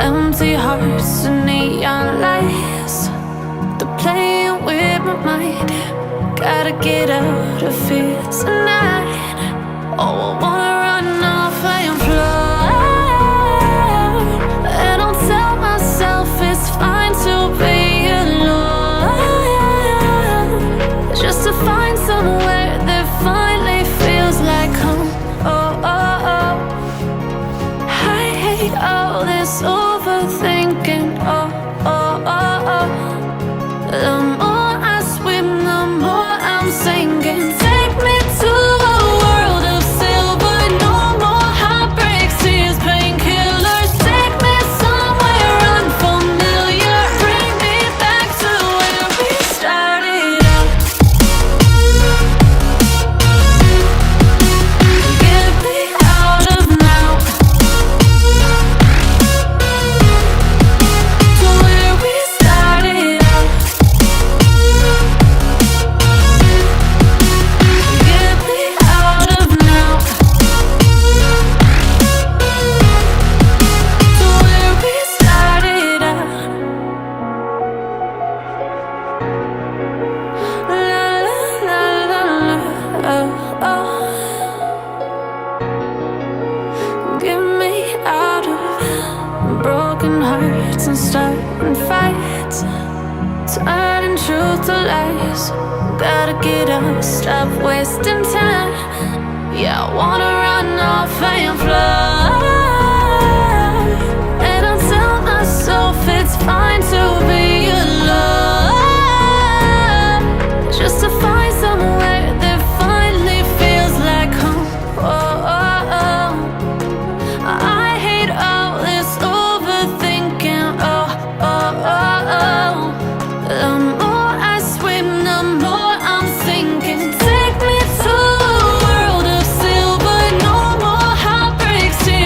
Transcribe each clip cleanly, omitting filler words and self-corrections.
Empty hearts and neon lights, they're playing with my mind. Gotta get out of here tonight. Oh, I wanna run off and fly, and I'll tell myself it's fine to be alone, just to find somewhere that finally feels like home. Oh, oh, oh. I hate all this overthinking. Oh, oh, oh, oh. The more I swim, the more I'm sinking. Take me to a world of silver. No more heartbreaks, tears, painkillers. Take me somewhere unfamiliar. Bring me back to where we started out. Get me out of now, to where we started out. Get me out of now, to where we started out. La la la la la, oh, oh. Get me out of broken hearts and starting fights, turning truth to lies. Gotta get up, stop wasting time. Yeah, I wanna run off and fly, and I'll tell myself it's fine to be alone, just to find somewhere that finally feels like home. Oh, oh, oh. I hate all this overthinking. Oh, oh, oh, oh. The more I swim, the more I'm sinking. Take me to a world of silver. No more heartbreaks, tears,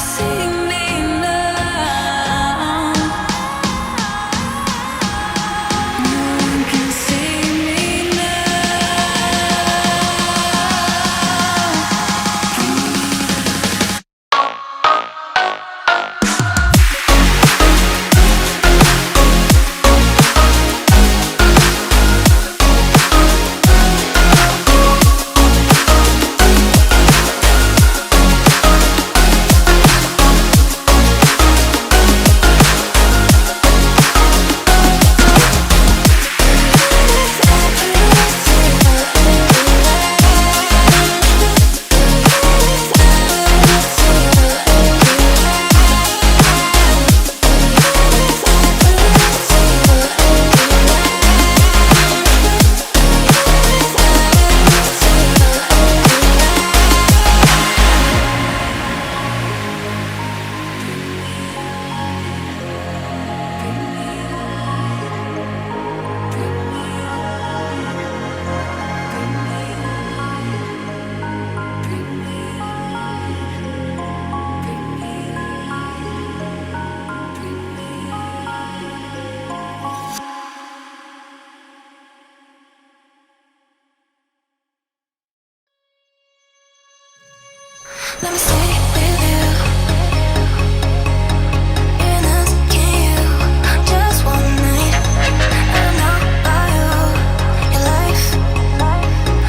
see me now. No one can see me now. Let me stay with you. In asking you just one night. I don't know about your life,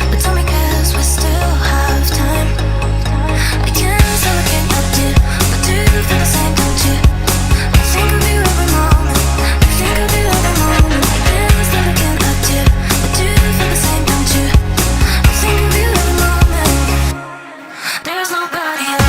but tell me 'cause we still have time. I can't say I can't help you, but do you feel the same, don't you? I think of you every moment. I think of you every moment. I can't say I can't help you, but do you feel the same, don't you? I think of you every moment. There's nobody else.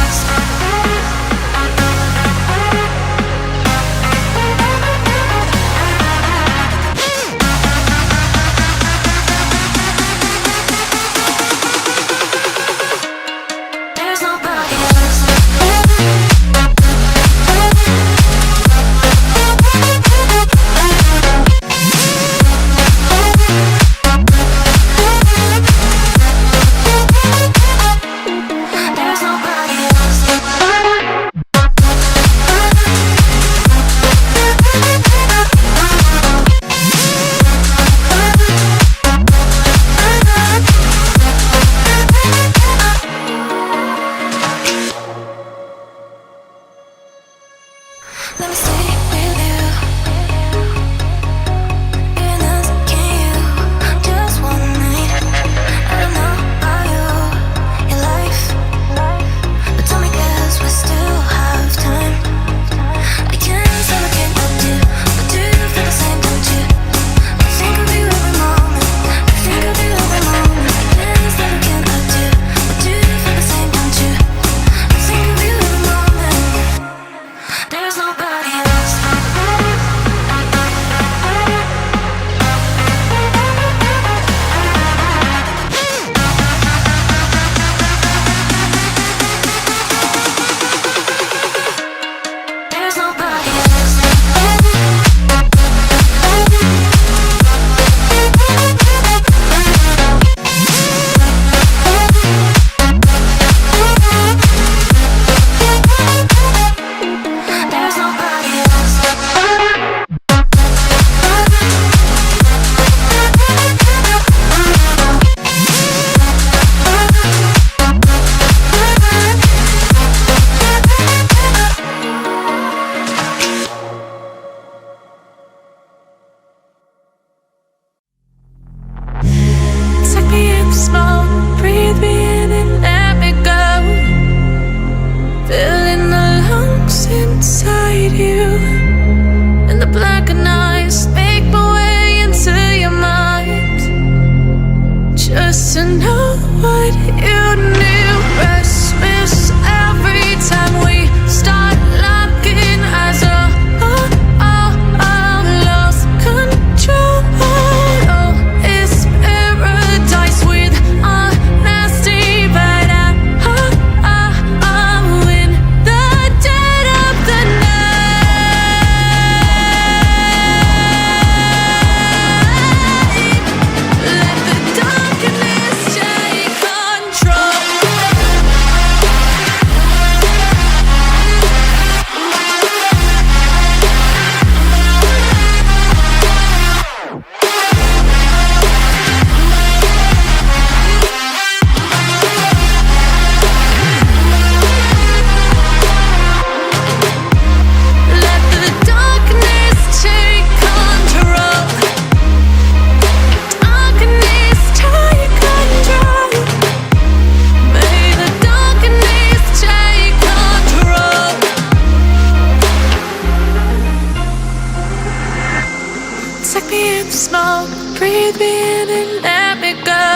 small. Breathe me in and let me go.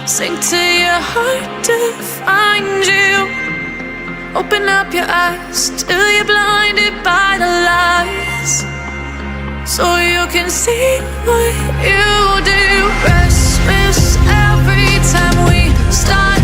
Sink to your heart to find you. Open up your eyes till you're blinded by the lies, so you can see what you do. Restless every time we start